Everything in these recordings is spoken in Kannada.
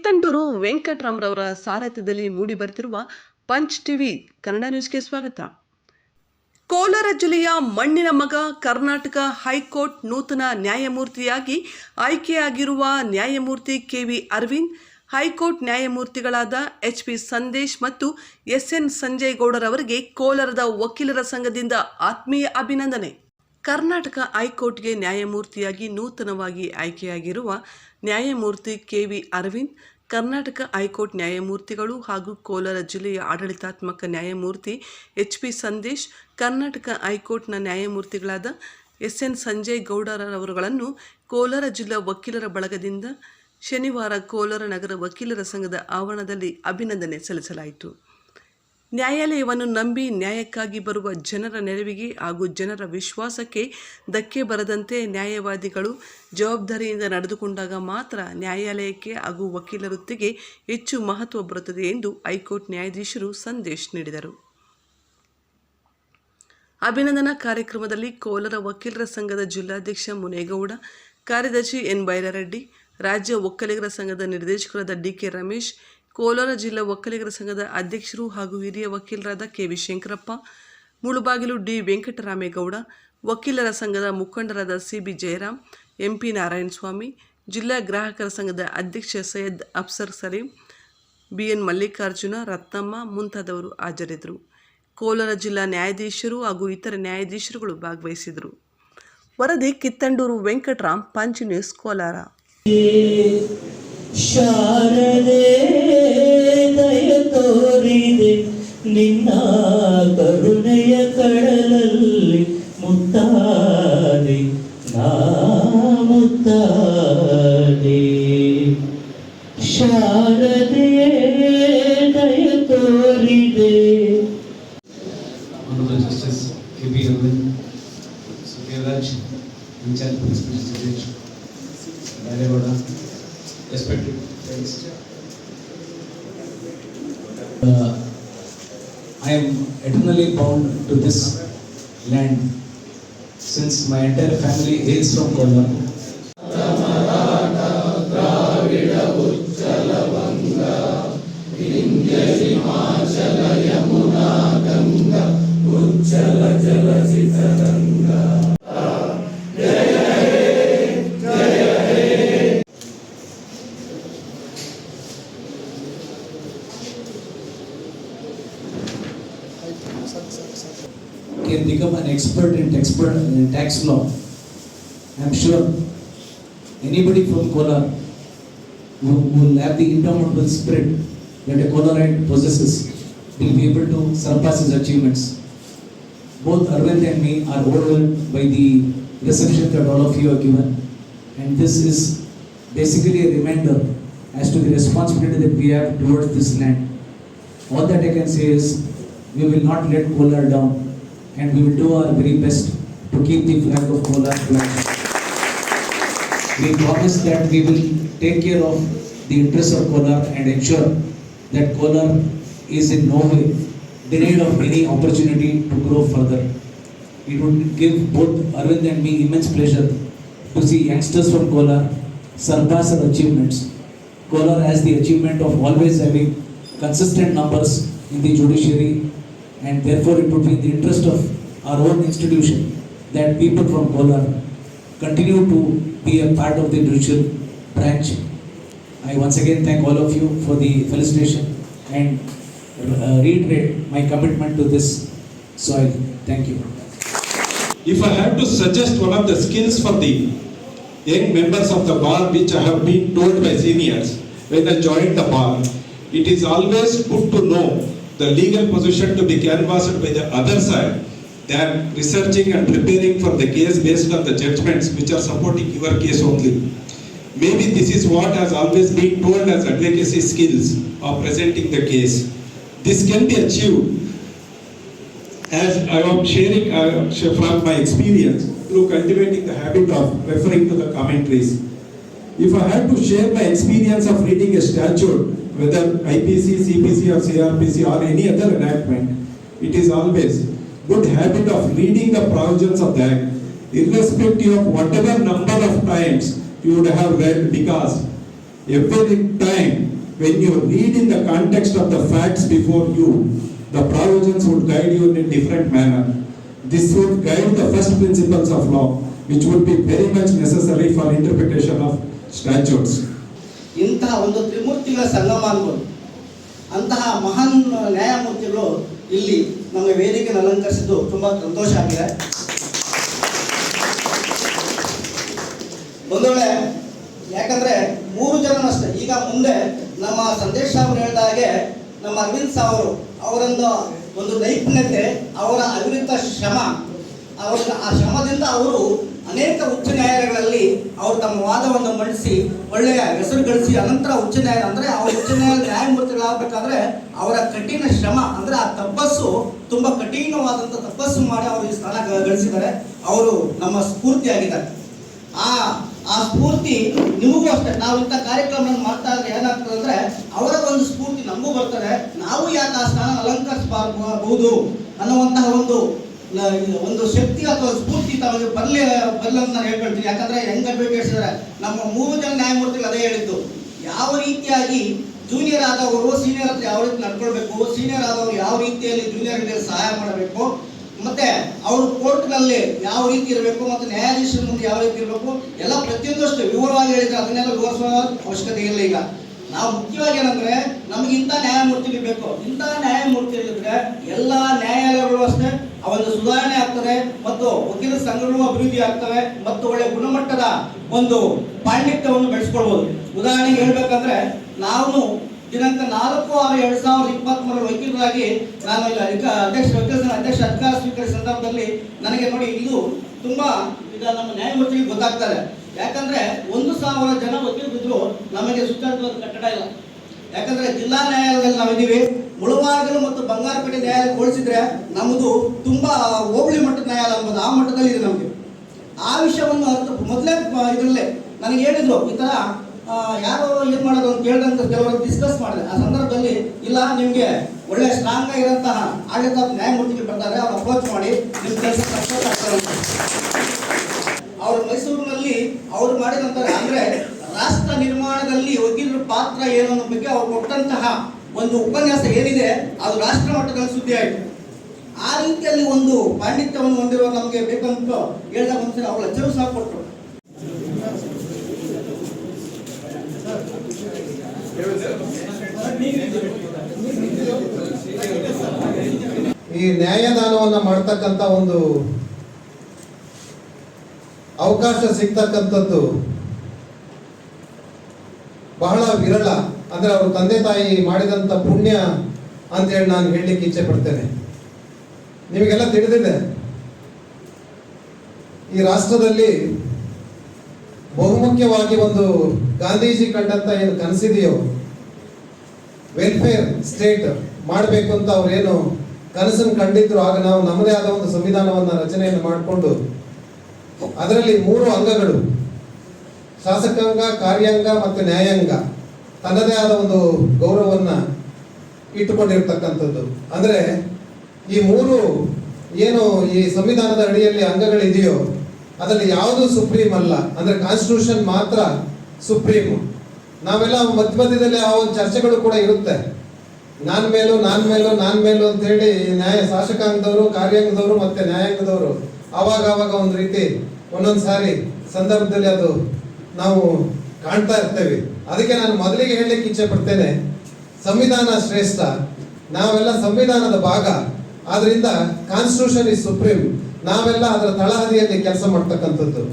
ಕಿತ್ತಂಡೂರು ವೆಂಕಟರಾಮ್ರವರ ಸಾರಥ್ಯದಲ್ಲಿ ಮೂಡಿ ಬರುತ್ತಿರುವ ಪಂಚ್ ಟಿವಿ ಕನ್ನಡ ನ್ಯೂಸ್ಗೆ ಸ್ವಾಗತ. ಕೋಲಾರ ಜಿಲ್ಲೆಯ ಮಣ್ಣಿನ ಮಗ, ಕರ್ನಾಟಕ ಹೈಕೋರ್ಟ್ ನೂತನ ನ್ಯಾಯಮೂರ್ತಿಯಾಗಿ ಆಯ್ಕೆಯಾಗಿರುವ ನ್ಯಾಯಮೂರ್ತಿ ಕೆ.ವಿ. ಅರವಿಂದ್, ಹೈಕೋರ್ಟ್ ನ್ಯಾಯಮೂರ್ತಿಗಳಾದ ಎಚ್.ಪಿ. ಸಂದೇಶ್ ಮತ್ತು ಎಸ್.ಎನ್. ಸಂಜಯ್ ಗೌಡರವರಿಗೆ ಕೋಲಾರದ ವಕೀಲರ ಸಂಘದಿಂದ ಆತ್ಮೀಯ ಅಭಿನಂದನೆ. ಕರ್ನಾಟಕ ಹೈಕೋರ್ಟ್ಗೆ ನ್ಯಾಯಮೂರ್ತಿಯಾಗಿ ನೂತನವಾಗಿ ಆಯ್ಕೆಯಾಗಿರುವ ನ್ಯಾಯಮೂರ್ತಿ ಕೆ.ವಿ. ಅರವಿಂದ್, ಕರ್ನಾಟಕ ಹೈಕೋರ್ಟ್ ನ್ಯಾಯಮೂರ್ತಿಗಳು ಹಾಗೂ ಕೋಲಾರ ಜಿಲ್ಲೆಯ ಆಡಳಿತಾತ್ಮಕ ನ್ಯಾಯಮೂರ್ತಿ ಎಚ್.ಪಿ. ಸಂದೇಶ್, ಕರ್ನಾಟಕ ಹೈಕೋರ್ಟ್ನ ನ್ಯಾಯಮೂರ್ತಿಗಳಾದ ಎಸ್.ಎನ್. ಸಂಜಯ್ ಗೌಡರವರುಗಳನ್ನು ಕೋಲಾರ ಜಿಲ್ಲಾ ವಕೀಲರ ಬಳಗದಿಂದ ಶನಿವಾರ ಕೋಲಾರ ನಗರ ವಕೀಲರ ಸಂಘದ ಆವರಣದಲ್ಲಿ ಅಭಿನಂದನೆ ಸಲ್ಲಿಸಲಾಯಿತು. ನ್ಯಾಯಾಲಯವನ್ನು ನಂಬಿ ನ್ಯಾಯಕ್ಕಾಗಿ ಬರುವ ಜನರ ನೆರವಿಗೆ ಹಾಗೂ ಜನರ ವಿಶ್ವಾಸಕ್ಕೆ ಧಕ್ಕೆ ಬರದಂತೆ ನ್ಯಾಯವಾದಿಗಳು ಜವಾಬ್ದಾರಿಯಿಂದ ನಡೆದುಕೊಂಡಾಗ ಮಾತ್ರ ನ್ಯಾಯಾಲಯಕ್ಕೆ ಹಾಗೂ ವಕೀಲ ವೃತ್ತಿಗೆ ಹೆಚ್ಚು ಮಹತ್ವ ಬರುತ್ತದೆ ಎಂದು ಹೈಕೋರ್ಟ್ ನ್ಯಾಯಾಧೀಶರು ಸಂದೇಶ ನೀಡಿದರು. ಅಭಿನಂದನಾ ಕಾರ್ಯಕ್ರಮದಲ್ಲಿ ಕೋಲಾರ ವಕೀಲರ ಸಂಘದ ಜಿಲ್ಲಾಧ್ಯಕ್ಷ ಮುನೇಗೌಡ, ಕಾರ್ಯದರ್ಶಿ ಎನ್. ಬೈಲರೆಡ್ಡಿ, ರಾಜ್ಯ ಒಕ್ಕಲಿಗರ ಸಂಘದ ನಿರ್ದೇಶಕರಾದ ಡಿ.ಕೆ. ರಮೇಶ್, ಕೋಲಾರ ಜಿಲ್ಲಾ ಒಕ್ಕಲಿಗರ ಸಂಘದ ಅಧ್ಯಕ್ಷರು ಹಾಗೂ ಹಿರಿಯ ವಕೀಲರಾದ ಕೆ.ವಿ. ಶಂಕರಪ್ಪ, ಮುಳುಬಾಗಿಲು ಡಿ. ವೆಂಕಟರಾಮೇಗೌಡ, ವಕೀಲರ ಸಂಘದ ಮುಖಂಡರಾದ ಸಿ.ಬಿ. ಜಯರಾಮ್, ಎಂ.ಪಿ. ನಾರಾಯಣಸ್ವಾಮಿ, ಜಿಲ್ಲಾ ಗ್ರಾಹಕರ ಸಂಘದ ಅಧ್ಯಕ್ಷ ಸೈಯದ್ ಅಫ್ಸರ್ ಸಲೀಂ, ಬಿ.ಎನ್. ಮಲ್ಲಿಕಾರ್ಜುನ, ರತ್ನಮ್ಮ ಮುಂತಾದವರು ಹಾಜರಿದ್ದರು. ಕೋಲಾರ ಜಿಲ್ಲಾ ನ್ಯಾಯಾಧೀಶರು ಹಾಗೂ ಇತರ ನ್ಯಾಯಾಧೀಶರುಗಳು ಭಾಗವಹಿಸಿದರು. ವರದಿ ಕಿತ್ತಂಡೂರು ವೆಂಕಟರಾಮ್, ಪಂಚ್ ನ್ಯೂಸ್, ಕೋಲಾರ. ಶಾರದೆ ದಯ ತೋರಿದೆ ನಿನ್ನ ಕರುಣೆಯ ಕಡಲಲ್ಲಿ ಮುತ್ತಾದೆ ನಾ ಮುತ್ತಾದೆ. ಶಾರದೆ ದಯ ತೋರಿದೆ. Honorable Justice K.V. Arvind, Suryaraj, Vincent Principal Judge, Daregoda, respected friends. I am eternally bound to this land since my entire family hails from Kolar. Can become an expert in tax law. I am sure anybody from Kolar who will have the indomitable spirit that a Kolarite possesses will be able to surpass his achievements. Both Arvind and me are overwhelmed by the reception that all of you have given, and this is basically a reminder as to the responsibility that we have towards this land. All that I can say is we will not let Kolar down, and we will do our very best to keep the flag of Kolar flying. We promise that we will take care of the interests of Kolar and ensure that Kolar is in no way denied of any opportunity to grow further. It would give both Arvind and me immense pleasure to see youngsters from Kolar surpass our achievements. Kolar has the achievement of always having consistent numbers in the judiciary, and therefore it would be in the interest of our own institution that people from Kolar continue to be a part of the judicial branch. I once again thank all of you for the felicitation and reiterate my commitment to this soil. Thank you. If I have to suggest one of the skills for the young members of the bar which I have been told by seniors when I joined the bar, it is always good to know the legal position to be canvassed by the other side than researching and preparing for the case based on the judgments which are supporting your case only. Maybe this is what has always been told as advocacy skills of presenting the case. This can be achieved as I am sharing from my experience through cultivating the habit of referring to the commentaries. If I had to share my experience of reading a statute, whether IPC, CPC or CRPC or any other enactment, it is always good habit of reading the provisions of the Act, irrespective of whatever number of times you would have read, because every time when you read in the context of the facts before you, the provisions would guide you in a different manner. This would guide the first principles of law, which would be very much necessary for interpretation of statutes. ಇಂತಹ ಒಂದು ತ್ರಿಮೂರ್ತಿಗಳ ಸಂಗಮ ಅನ್ಬೋದು. ಅಂತಹ ಮಹಾನ್ ನ್ಯಾಯಮೂರ್ತಿಗಳು ಇಲ್ಲಿ ನಮ್ಮ ವೇದಿಕೆಯನ್ನು ಅಲಂಕರಿಸಿದ್ದು ತುಂಬಾ ಸಂತೋಷ ಆಗಿದೆ. ಬಂಧುಗಳೇ, ಯಾಕಂದ್ರೆ 3 ಜನ ಅಷ್ಟೇ. ಈಗ ಮುಂದೆ ನಮ್ಮ ಸಂದೇಶ್ ಅವರು ಹೇಳಿದ ಹಾಗೆ ನಮ್ಮ ಅರವಿಂದ್ ಸಾವರು ಒಂದು ನೈಪುಣ್ಯತೆ, ಅವರ ಅವಿರತ ಶ್ರಮ, ಆ ಶ್ರಮದಿಂದ ಅವರು ಅನೇಕ ಉಚ್ಚ ನ್ಯಾಯಾಲಯಗಳಲ್ಲಿ ಅವರು ತಮ್ಮ ವಾದವನ್ನು ಮಂಡಿಸಿ ಒಳ್ಳೆಯ ಹೆಸರು ಗಳಿಸಿ ಅನಂತರ ಉಚ್ಚ ನ್ಯಾಯಾಲಯ ಅಂದ್ರೆ ಅವರು ಉಚ್ಚ ನ್ಯಾಯಾಲಯ ನ್ಯಾಯಮೂರ್ತಿಗಳಾಗಬೇಕಾದ್ರೆ ಅವರ ಕಠಿಣ ಶ್ರಮ ಅಂದ್ರೆ ಆ ತಪಸ್ಸು, ತುಂಬಾ ಕಠಿಣವಾದಂಥ ತಪಸ್ಸು ಮಾಡಿ ಅವರು ಈ ಸ್ಥಾನ ಗಳಿಸಿದ್ದಾರೆ. ಅವರು ನಮ್ಮ ಸ್ಫೂರ್ತಿಯಾಗಿದ್ದಾರೆ. ಆ ಸ್ಫೂರ್ತಿ ನಿಮಗೂ ಅಷ್ಟೇ. ನಾವು ಇಂಥ ಕಾರ್ಯಕ್ರಮವನ್ನು ಮಾಡ್ತಾ ಇದ್ರೆ ಏನಾಗ್ತದೆ ಅಂದ್ರೆ ಅವರ ಒಂದು ಸ್ಫೂರ್ತಿ ನಮಗೂ ಬರ್ತದೆ. ನಾವು ಯಾಕೆ ಆ ಸ್ಥಾನ ಅಲಂಕರಿಸಬಹುದು ಅನ್ನುವಂತಹ ಒಂದು ಶಕ್ತಿ ಅಥವಾ ಸ್ಫೂರ್ತಿ ತಮಗೆ ಬರಲಿ ಅಂತ ನಾನು ಹೇಳ್ಕೊಳ್ತೀನಿ. ಯಾಕಂದ್ರೆ ಹೆಂಗ್ ಅಡ್ವೊಕೇಟ್ಸ್ ಇದ್ದಾರೆ, ನಮ್ಮ 3 ಜನ ನ್ಯಾಯಮೂರ್ತಿಗಳು ಅದೇ ಹೇಳಿದ್ದು, ಯಾವ ರೀತಿಯಾಗಿ ಜೂನಿಯರ್ ಆದವರು ಸೀನಿಯರ್ ಹತ್ರ ಯಾವ ರೀತಿ ನಡ್ಕೊಳ್ಬೇಕು, ಸೀನಿಯರ್ ಆದವರು ಯಾವ ರೀತಿಯಲ್ಲಿ ಜೂನಿಯರ್ಗೆ ಸಹಾಯ ಮಾಡಬೇಕು, ಮತ್ತೆ ಅವರು ಕೋರ್ಟ್ನಲ್ಲಿ ಯಾವ ರೀತಿ ಇರಬೇಕು, ಮತ್ತೆ ನ್ಯಾಯಾಧೀಶರ ಮುಂದೆ ಯಾವ ರೀತಿ ಇರಬೇಕು, ಎಲ್ಲ ಪ್ರತಿಯೊಂದಷ್ಟು ವಿವರವಾಗಿ ಹೇಳಿದ್ರೆ ಅದನ್ನೆಲ್ಲ ವಿವರಿಸುವ ಅವಶ್ಯಕತೆ ಇಲ್ಲ. ಈಗ ನಾವು ಮುಖ್ಯವಾಗಿ ಏನಂದ್ರೆ ನಮ್ಗೆ ಇಂಥ ನ್ಯಾಯಮೂರ್ತಿಗಳು ಬೇಕು. ಇಂಥ ನ್ಯಾಯಮೂರ್ತಿಗಳಿದ್ರೆ ಎಲ್ಲ ನ್ಯಾಯಾಲಯಗಳು ಅಷ್ಟೇ ಆ ಒಂದು ಸುಧಾರಣೆ ಆಗ್ತದೆ ಮತ್ತು ವಕೀಲ ಸಂಘಗಳು ಅಭಿವೃದ್ಧಿ ಆಗ್ತವೆ ಮತ್ತು ಒಳ್ಳೆ ಗುಣಮಟ್ಟದ ಒಂದು ಪಾಂಡಿತ್ಯವನ್ನು ಬೆಳೆಸ್ಕೊಳ್ಬಹುದು. ಉದಾಹರಣೆಗೆ ಹೇಳ್ಬೇಕಂದ್ರೆ ನಾವು ದಿನಾಂಕ 4/6/2023 ವಕೀಲರಾಗಿ ನಾನು ಅಧ್ಯಕ್ಷ ಅಧಿಕಾರ ಸ್ವೀಕರಿಸಿದ ಸಂದರ್ಭದಲ್ಲಿ ನನಗೆ ನೋಡಿ ಇದು ತುಂಬಾ ಈಗ ನಮ್ಮ ನ್ಯಾಯಮೂರ್ತಿಗಳಿಗೆ ಗೊತ್ತಾಗ್ತಾರೆ. ಯಾಕಂದ್ರೆ 1,000 ಜನ ವಕೀಲರಿದ್ರು ನಮಗೆ ಸುತ್ತಾಡುವ ಕಟ್ಟಡ ಇಲ್ಲ. ಯಾಕಂದ್ರೆ ಜಿಲ್ಲಾ ನ್ಯಾಯಾಲಯದಲ್ಲಿ ನಾವಿದ್ದೀವಿ. ಮುಳಬಾಗಿಲು ಮತ್ತು ಬಂಗಾರಪೇಟೆ ನ್ಯಾಯಾಲಯ ಹೋಲಿಸಿದ್ರೆ ನಮ್ಮದು ತುಂಬಾ ಹೋಬಳಿ ಮಟ್ಟದ ನ್ಯಾಯಾಲಯ ಅಂಬೋದು ಆ ಮಟ್ಟದಲ್ಲಿ ಇದೆ ನಮಗೆ. ಆ ವಿಷಯವನ್ನು ಮೊದಲೇ ಇದರಲ್ಲೇ ನನಗೆ ಹೇಳಿದ್ರು, ಈ ತರ ಯಾರು ಏನ್ ಮಾಡೋದು ಅಂತ ಕೇಳಿದಂತ ಕೆಲವರು ಡಿಸ್ಕಸ್ ಮಾಡಿದೆ. ಆ ಸಂದರ್ಭದಲ್ಲಿ ಇಲ್ಲ, ನಿಮ್ಗೆ ಒಳ್ಳೆ ಸ್ಟ್ರಾಂಗ್ ಆಗಿರೋಂತಹ ಆಡಳಿತ ನ್ಯಾಯಮೂರ್ತಿಗಳು ಬರ್ತಾರೆ, ಅವ್ರು ಅಪ್ರೋಚ್ ಮಾಡಿ ನಿಮ್ ಕೆಲಸ ಸಕ್ಸಸ್ ಆಗ್ತಾರೆ. ಅವರು ಮೈಸೂರಿನಲ್ಲಿ ಅವ್ರು ಮಾಡಿದಂತ ಅಂದ್ರೆ ರಾಷ್ಟ್ರ ನಿರ್ಮಾಣದಲ್ಲಿ ವಕೀಲರ ಪಾತ್ರ ಏನು ಅನ್ನೋ ಬಗ್ಗೆ ಅವ್ರು ಕೊಟ್ಟಂತಹ ಒಂದು ಉಪನ್ಯಾಸ ಏನಿದೆ ಅದು ರಾಷ್ಟ್ರ ಮಟ್ಟದಲ್ಲಿ ಸುದ್ದಿ ಆಯಿತು. ಆ ರೀತಿಯಲ್ಲಿ ಒಂದು ಪಾಂಡಿತ್ಯವನ್ನು ಹೊಂದಿರುವ ನಮಗೆ ಬೇಕಂತ ಹೇಳಿದಾಗ ಒಂದ್ಸರಿ ಅವ್ರ ಲೆಕ್ಚರು ಸಹ ಕೊಟ್ಟರು. ಈ ನ್ಯಾಯದಾನವನ್ನ ಮಾಡ್ತಕ್ಕಂಥ ಒಂದು ಅವಕಾಶ ಸಿಗ್ತಕ್ಕಂಥದ್ದು ಬಹಳ ವಿರಳ. ಅಂದ್ರೆ ಅವ್ರ ತಂದೆ ತಾಯಿ ಮಾಡಿದಂಥ ಪುಣ್ಯ ಅಂತೇಳಿ ನಾನು ಹೇಳಲಿಕ್ಕೆ ಇಚ್ಛೆ ಪಡ್ತೇನೆ. ನಿಮಗೆಲ್ಲ ತಿಳಿದಿದೆ, ಈ ರಾಷ್ಟ್ರದಲ್ಲಿ ಬಹುಮುಖ್ಯವಾಗಿ ಒಂದು ಗಾಂಧೀಜಿ ಕಂಡಂತ ಏನು ಕನಸಿದೆಯೋ, ವೆಲ್ಫೇರ್ ಸ್ಟೇಟ್ ಮಾಡಬೇಕು ಅಂತ ಅವ್ರೇನು ಕನಸನ್ನು ಕಂಡಿದ್ರು, ಆಗ ನಾವು ನಮ್ಮದೇ ಆದ ಒಂದು ಸಂವಿಧಾನವನ್ನು ರಚನೆಯನ್ನು ಮಾಡಿಕೊಂಡು ಅದರಲ್ಲಿ 3 ಅಂಗಗಳು, ಶಾಸಕಾಂಗ, ಕಾರ್ಯಾಂಗ ಮತ್ತು ನ್ಯಾಯಾಂಗ, ತನ್ನದೇ ಆದ ಒಂದು ಗೌರವವನ್ನು ಇಟ್ಟುಕೊಂಡಿರ್ತಕ್ಕಂಥದ್ದು. ಅಂದರೆ ಈ 3 ಏನು ಈ ಸಂವಿಧಾನದ ಅಡಿಯಲ್ಲಿ ಅಂಗಗಳಿದೆಯೋ ಅದರಲ್ಲಿ ಯಾವುದು ಸುಪ್ರೀಂ ಅಲ್ಲ. ಅಂದರೆ ಕಾನ್ಸ್ಟಿಟ್ಯೂಷನ್ ಮಾತ್ರ ಸುಪ್ರೀಂ. ನಾವೆಲ್ಲ ಮಧ್ಯದಲ್ಲಿ ಆ ಒಂದು ಚರ್ಚೆಗಳು ಕೂಡ ಇರುತ್ತೆ. ನಾನ್ ಮೇಲೂ ಅಂತ ಹೇಳಿ ಶಾಸಕಾಂಗದವರು, ಕಾರ್ಯಾಂಗದವರು ಮತ್ತೆ ನ್ಯಾಯಾಂಗದವರು ಆವಾಗ ಒಂದು ರೀತಿ ಒಂದೊಂದು ಸಾರಿ ಸಂದರ್ಭದಲ್ಲಿ ಅದು ನಾವು ಕಾಣ್ತಾ ಇರ್ತೇವೆ. ಅದಕ್ಕೆ ನಾನು ಮೊದಲಿಗೆ ಹೇಳಲಿಕ್ಕೆ ಇಚ್ಛೆ ಪಡ್ತೇನೆ, ಸಂವಿಧಾನ ಶ್ರೇಷ್ಠ, ನಾವೆಲ್ಲ ಸಂವಿಧಾನದ ಭಾಗ. ಆದ್ರಿಂದ ಕಾನ್ಸ್ಟಿಟ್ಯೂಷನ್ ಇಸ್ ಸುಪ್ರೀಂ. ನಾವೆಲ್ಲ ಅದರ ತಳಹದಿಯಲ್ಲಿ ಕೆಲಸ ಮಾಡ್ತಕ್ಕಂಥದ್ದು.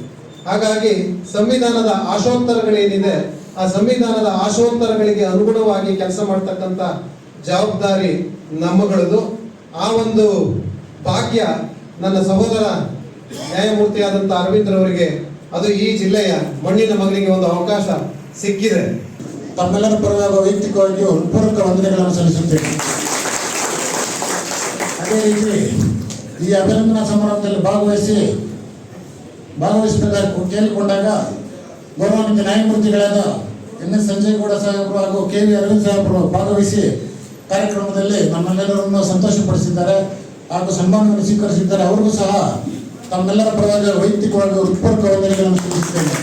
ಹಾಗಾಗಿ ಸಂವಿಧಾನದ ಆಶೋತ್ತರಗಳೇನಿದೆ ಆ ಸಂವಿಧಾನದ ಆಶೋತ್ತರಗಳಿಗೆ ಅನುಗುಣವಾಗಿ ಕೆಲಸ ಮಾಡ್ತಕ್ಕಂಥ ಜವಾಬ್ದಾರಿ ನಮ್ಮಗಳದು. ಆ ಒಂದು ಭಾಗ್ಯ ನನ್ನ ಸಹೋದರ ನ್ಯಾಯಮೂರ್ತಿಯಾದಂಥ ಅರವಿಂದ್ರವರಿಗೆ, ಅದು ಈ ಜಿಲ್ಲೆಯ ಮಣ್ಣಿನ ಮಗನಿಗೆ ಒಂದು ಅವಕಾಶ ಸಿಕ್ಕಿದೆ. ತಮ್ಮೆಲ್ಲರ ಪರವಾಗಿ ವೈಯಕ್ತಿಕವಾಗಿ ಹೃತ್ಪೂರ್ವಕ ವಂದನೆಗಳನ್ನು ಸಲ್ಲಿಸುತ್ತೇನೆ. ಅದೇ ರೀತಿ ಈ ಅಭಿನಂದನಾ ಸಮಾರಂಭದಲ್ಲಿ ಭಾಗವಹಿಸಬೇಕಾಗಿ ಕೇಳಿಕೊಂಡಾಗ ಗೌರವಾನ್ವಿತ ನ್ಯಾಯಮೂರ್ತಿಗಳಾದ NS ಸಂಜಯಗೌಡ ಸಾಹೇಬರು ಹಾಗೂ KV ಅರವಿಂದ್ ಸಾಹೇಬರು ಭಾಗವಹಿಸಿ ಕಾರ್ಯಕ್ರಮದಲ್ಲಿ ನಮ್ಮೆಲ್ಲರನ್ನು ಸಂತೋಷಪಡಿಸಿದ್ದಾರೆ ಹಾಗೂ ಸನ್ಮಾನವನ್ನು ಸ್ವೀಕರಿಸಿದ್ದಾರೆ. ಅವರಿಗೂ ಸಹ ತಮ್ಮೆಲ್ಲರ ಪರವಾಗಿ ವೈಯಕ್ತಿಕವಾಗಿ ಹೃತ್ಪೂರ್ವಕ ವಂದನೆಗಳನ್ನು ಸಲ್ಲಿಸುತ್ತೇನೆ.